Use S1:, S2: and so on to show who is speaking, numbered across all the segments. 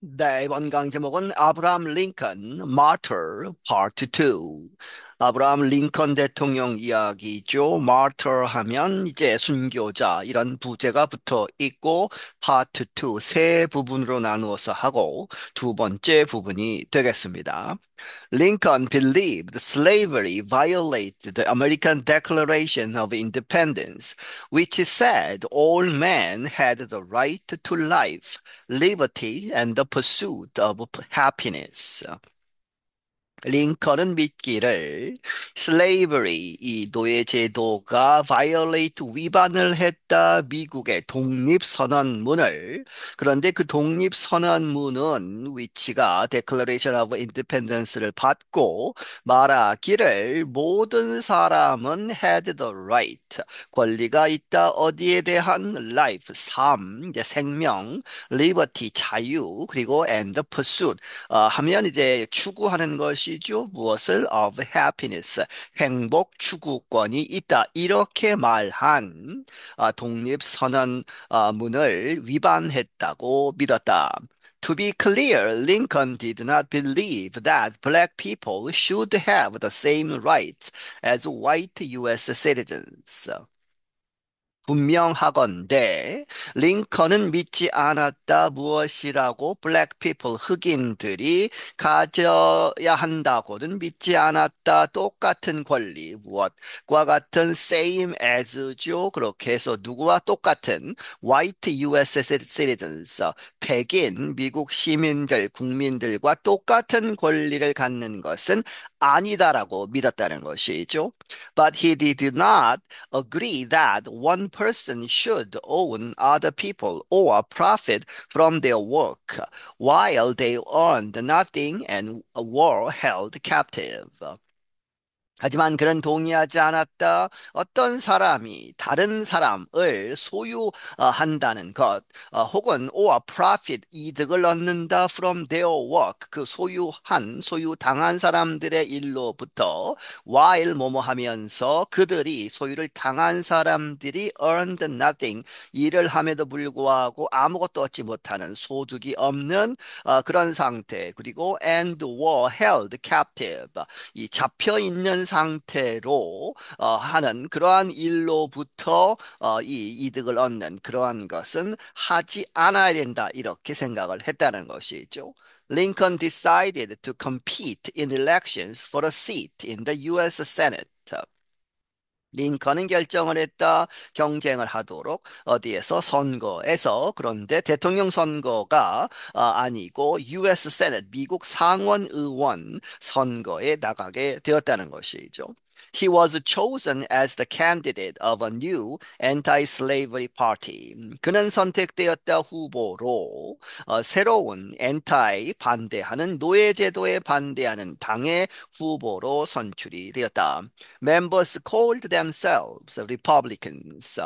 S1: 네, 이번 강의 제목은 아브라함 링컨 Martyr Part 2. 아브라함 링컨 대통령 이야기죠. Martyr 하면 이제 순교자 이런 부제가 붙어 있고 Part 2 세 부분으로 나누어서 하고 두 번째 부분이 되겠습니다. Lincoln believed slavery violated the American Declaration of Independence, which said all men had the right to life, liberty, and the pursuit of happiness. 링컨은 믿기를 slavery 이 노예 제도가 violate 위반을 했다 미국의 독립선언문을. 그런데 그 독립선언문은 위치가 Declaration of Independence를 받고 말하기를 모든 사람은 had the right 권리가 있다 어디에 대한 life 삶 이제 생명 liberty 자유 그리고 and the pursuit 하면 이제 추구하는 것이죠. 무엇을? Of happiness. 행복 추구권이 있다. 이렇게 말한 독립선언 문을 위반했다고 믿었다. To be clear, Lincoln did not believe that black people should have the same rights as white US citizens. 분명하건대 링컨은 믿지 않았다 무엇이라고 black people 흑인들이 가져야 한다고는 믿지 않았다 똑같은 권리 무엇과 같은 same as죠 그렇게 해서 누구와 똑같은 white US citizens 백인 미국 시민들 국민들과 똑같은 권리를 갖는 것은 아니다라고 믿었다는 것이죠. But he did not agree that one person should own other people or profit from their work while they earned nothing and were held captive. 하지만 그는 동의하지 않았다. 어떤 사람이 다른 사람을 소유한다는 것, 혹은 or profit 이득을 얻는다 from their work 그 소유당한 사람들의 일로부터 while 뭐뭐 하면서 그들이 소유를 당한 사람들이 earned nothing 일을 함에도 불구하고 아무것도 얻지 못하는 소득이 없는 그런 상태 그리고 and were held captive 이 잡혀 있는 상태로 하는 그러한 일로부터 이 이득을 얻는 그러한 것은 하지 않아야 된다 이렇게 생각을 했다는 것이죠. Lincoln decided to compete in elections for a seat in the U.S. Senate. 링컨은 결정을 했다. 경쟁을 하도록 어디에서 선거에서 그런데 대통령 선거가 아니고 US 세넷 미국 상원 의원 선거에 나가게 되었다는 것이죠. He was chosen as the candidate of a new anti-slavery party. 그는 선택되었다 후보로 새로운 anti 반대하는 노예제도에 반대하는 당의 후보로 선출이 되었다. Members called themselves Republicans.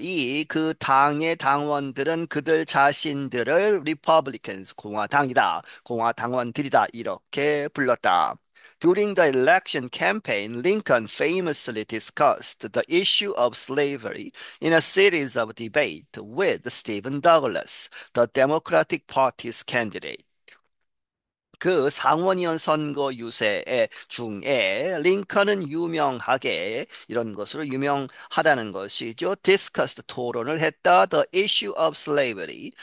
S1: 이 그 당의 당원들은 그들 자신들을 Republicans, 공화당이다, 공화당원들이다 이렇게 불렀다. During the election campaign, Lincoln famously discussed the issue of slavery in a series of debates with Stephen Douglas, the Democratic Party's candidate. 그 상원의원 선거 유세 중에 링컨은 유명하게 이런 것으로 유명하다는 것이죠. Discussed 토론을 했다. The issue of slavery.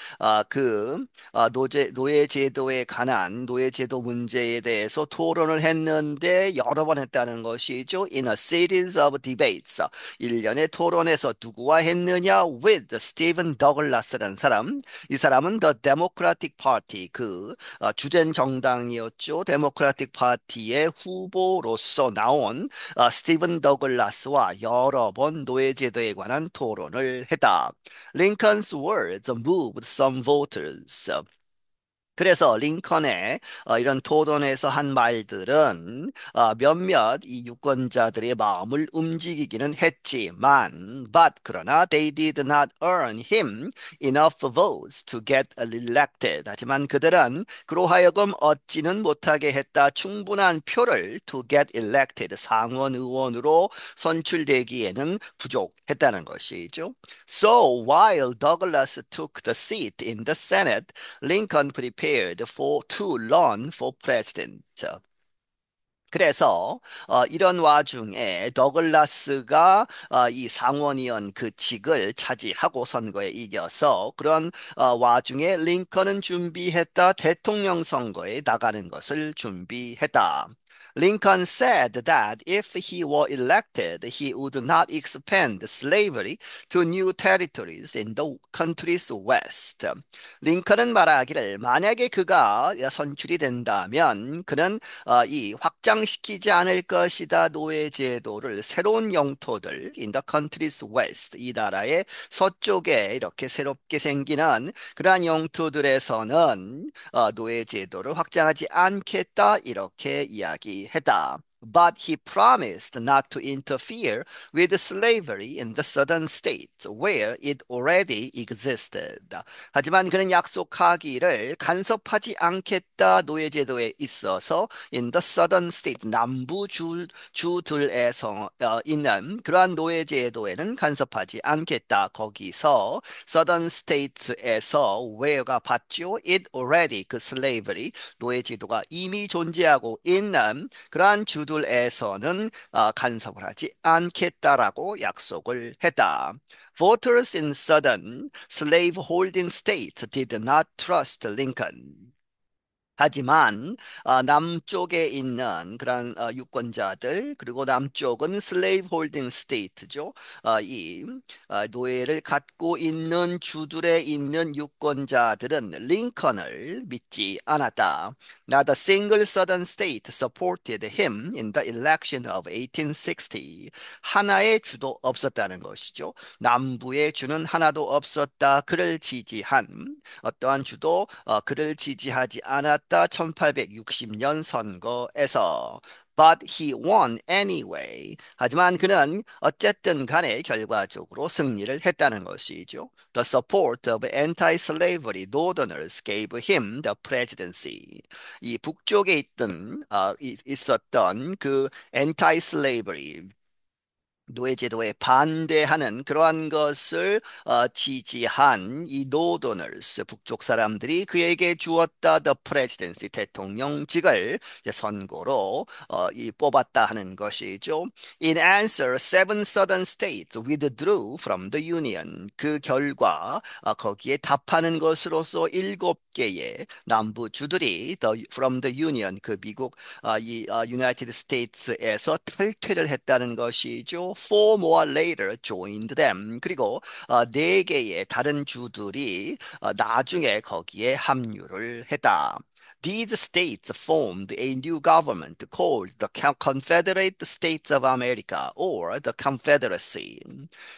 S1: 노예 제도에 관한 노예 제도 문제에 대해서 토론을 했는데 여러 번 했다는 것이죠. In a series of debates. 일련의 토론에서 누구와 했느냐? With Stephen Douglas라는 사람. 이 사람은 The Democratic Party 주된 정당이었죠. 데모크라틱 파티의 후보로서 나온 스티븐 더글라스와 여러 번 노예제도에 관한 토론을 했다. Lincoln's words moved some voters. 그래서 링컨의 이런 토론에서 한 말들은 몇몇 이 유권자들의 마음을 움직이기는 했지만, but 그러나 they did not earn him enough votes to get elected. 하지만 그들은 그로 하여금 얻지는 못하게 했다. 충분한 표를 to get elected 상원 의원으로 선출되기에는 부족했다는 것이죠. So while Douglas took the seat in the Senate, Lincoln prepared prepared to run for president. 그래서 이런 와중에 더글라스가 이 상원의원 그 직을 차지하고 선거에 이겨서 그런 와중에 링컨은 준비했다. 대통령 선거에 나가는 것을 준비했다. Lincoln said that if he were elected, he would not expand slavery to new territories in the country's west. 링컨은 말하기를 만약에 그가 선출이 된다면 그는 이 확장시키지 않을 것이다. 노예 제도를 새로운 영토들 in the country's west 이 나라의 서쪽에 이렇게 새롭게 생기는 그러한 영토들에서는 노예 제도를 확장하지 않겠다 이렇게 이야기했다. But he promised not to interfere with slavery in the southern states where it already existed. 하지만 그는 약속하기를 간섭하지 않겠다. 노예제도에 있어서 in the southern state 남부 주들에서 있는 그러한 노예제도에는 간섭하지 않겠다. 거기서 southern states에서 where가 봤죠. it already 그 slavery 노예제도가 이미 존재하고 있는 그러한 주들에서는 간섭을 하지 않겠다라고 약속을 했다. Voters in southern slave-holding states did not trust Lincoln. 하지만 남쪽에 있는 그런 유권자들 그리고 남쪽은 슬레이브 홀딩 스테이트죠. 이 노예를 갖고 있는 주들에 있는 유권자들은 링컨을 믿지 않았다. Not a single southern state supported him in the election of 1860. 하나의 주도 없었다는 것이죠. 남부의 주는 하나도 없었다. 그를 지지한 어떠한 주도 그를 지지하지 않았다. 1860년 선거에서. But he won anyway. 하지만 그는 어쨌든 간에 결과적으로 승리를 했다는 것이죠. The support of anti-slavery Northerners gave him the presidency. 이 북쪽에 있었던 그 anti-slavery 노예제도에 반대하는 그러한 것을 지지한 이 노더너스 북쪽 사람들이 그에게 주었다 the presidency 대통령직을 이제 선고로 뽑았다 하는 것이죠. In answer, seven southern states withdrew from the union. 그 결과 거기에 답하는 것으로서 일곱 개의 남부 주들이 from the union 그 미국 이 United States에서 탈퇴를 했다는 것이죠. Four more later joined them. 그리고 네 개의 다른 주들이 나중에 거기에 합류를 했다. These states formed a new government called the Confederate States of America or the Confederacy.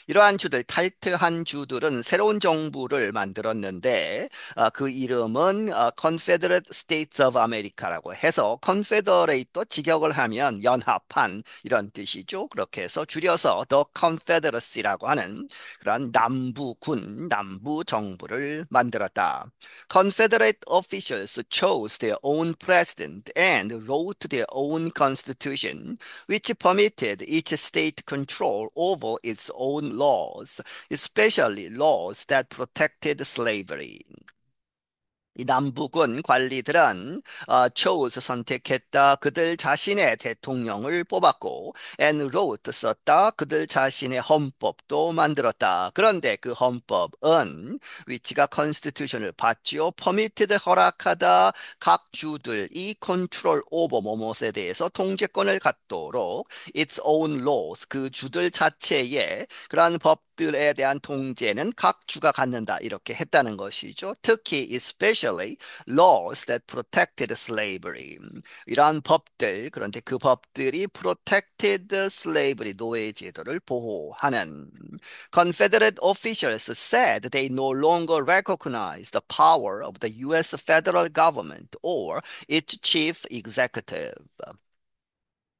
S1: 이러한 주들, 탈퇴한 주들은 새로운 정부를 만들었는데 그 이름은 Confederate States of America라고 해서 Confederate도 직역을 하면 연합한 이런 뜻이죠. 그렇게 해서 줄여서 The Confederacy라고 하는 그런 남부군, 남부 정부를 만들었다. Confederate officials chose their own president and wrote their own constitution, which permitted each state control over its own laws, especially laws that protected slavery. 이 남북은 관리들은 chose 선택했다. 그들 자신의 대통령을 뽑았고 and wrote 썼다. 그들 자신의 헌법도 만들었다. 그런데 그 헌법은 위치가 constitution을 받지요. permitted 허락하다. 각 주들이 control over 뭐뭇에 대해서 통제권을 갖도록 its own laws 그 주들 자체의 그러한 법들에 대한 통제는 각 주가 갖는다. 이렇게 했다는 것이죠. 특히 especially laws that protected slavery. 이러한 법들, 그런데 그 법들이 protected slavery, 노예 제도를 보호하는. Confederate officials said they no longer recognized the power of the U.S. federal government or its chief executive.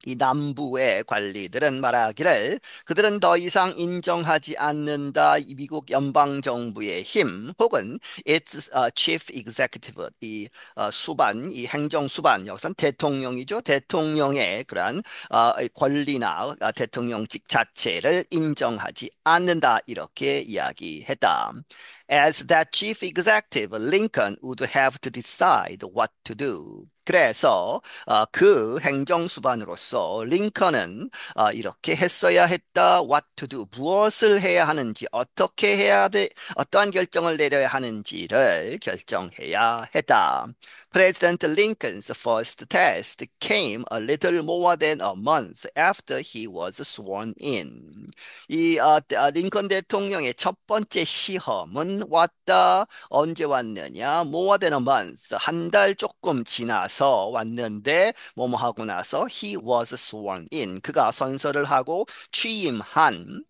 S1: 이 남부의 관리들은 말하기를 그들은 더 이상 인정하지 않는다. 이 미국 연방 정부의 힘 혹은 its chief executive 이 수반 이 행정 수반 여기선 대통령이죠. 대통령의 그러한 권리나 대통령직 자체를 인정하지 않는다. 이렇게 이야기했다. As that chief executive, Lincoln would have to decide what to do. 그래서 그 행정수반으로서 링컨은 이렇게 했어야 했다. What to do. 무엇을 해야 하는지, 어떻게 해야 돼, 어떠한 결정을 내려야 하는지를 결정해야 했다. President Lincoln's first test came a little more than a month after he was sworn in. 링컨 대통령의 첫 번째 시험은 왔다. 언제 왔느냐? More than a month. 한 달 조금 지나서 왔는데, 뭐뭐 하고 나서 he was sworn in. 그가 선서를 하고 취임한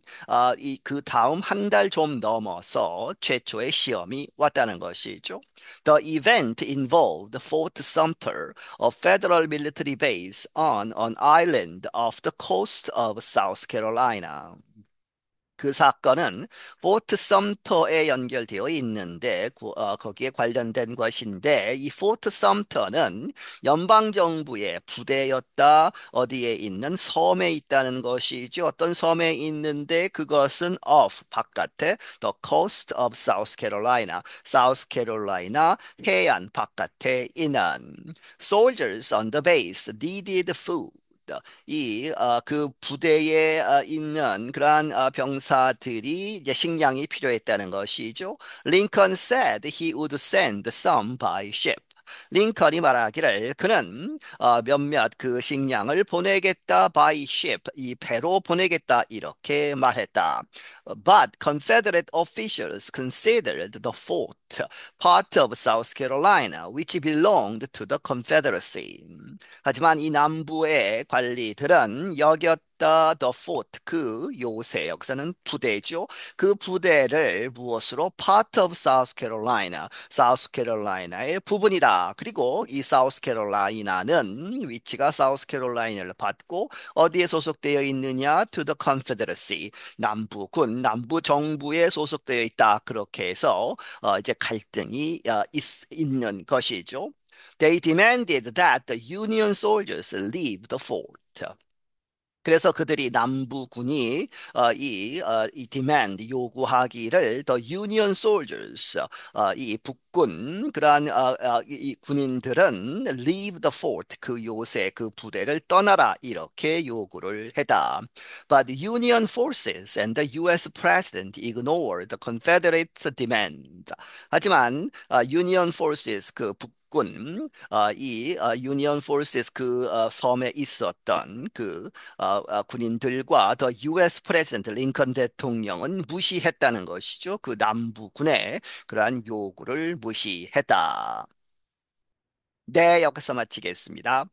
S1: 그 다음 한 달 좀 넘어서 최초의 시험이 왔다는 것이죠. The event involved Fort Sumter, a federal military base on an island off the coast of South Carolina. 그 사건은 포트 섬터에 연결되어 있는데 거기에 관련된 것인데 이 포트 섬터는 연방 정부의 부대였다. 어디에 있는 섬에 있다는 것이죠. 어떤 섬에 있는데 그것은 off 바깥에 the coast of South Carolina, South Carolina 해안 바깥에 있는 soldiers on the base needed food. 그 부대에 있는 그러한 병사들이 이제 식량이 필요했다는 것이죠. Lincoln said he would send some by ship. 링컨이 말하기를 그는 몇몇 그 식량을 보내겠다 by ship 이 배로 보내겠다 이렇게 말했다. But Confederate officials considered the fort part of South Carolina which belonged to the Confederacy. 하지만 이 남부의 관리들은 여겼다 the fort 그 요새 여기서는 부대죠. 그 부대를 무엇으로 part of South Carolina, South Carolina의 부분이다. 그리고 이 South Carolina는 위치가 South Carolina를 받고 어디에 소속되어 있느냐? To the Confederacy, 남부군, 남부 정부에 소속되어 있다. 그렇게 해서 이제 갈등이 있는 것이죠. They demanded that the Union soldiers leave the fort. 그래서 그들이 남부군이 이 demand 요구하기를 the Union soldiers 이 북군 그러한 이 군인들은 leave the fort 그 요새 그 부대를 떠나라 이렇게 요구를 했다. But Union forces and the U.S. president ignored the Confederates' demand. 하지만 Union forces 그 북군 유니언 포스스 그 섬에 있었던 군인들과 더 US 프레지던트 링컨 대통령은 무시했다는 것이죠. 그 남부군의 그러한 요구를 무시했다. 네, 여기서 마치겠습니다.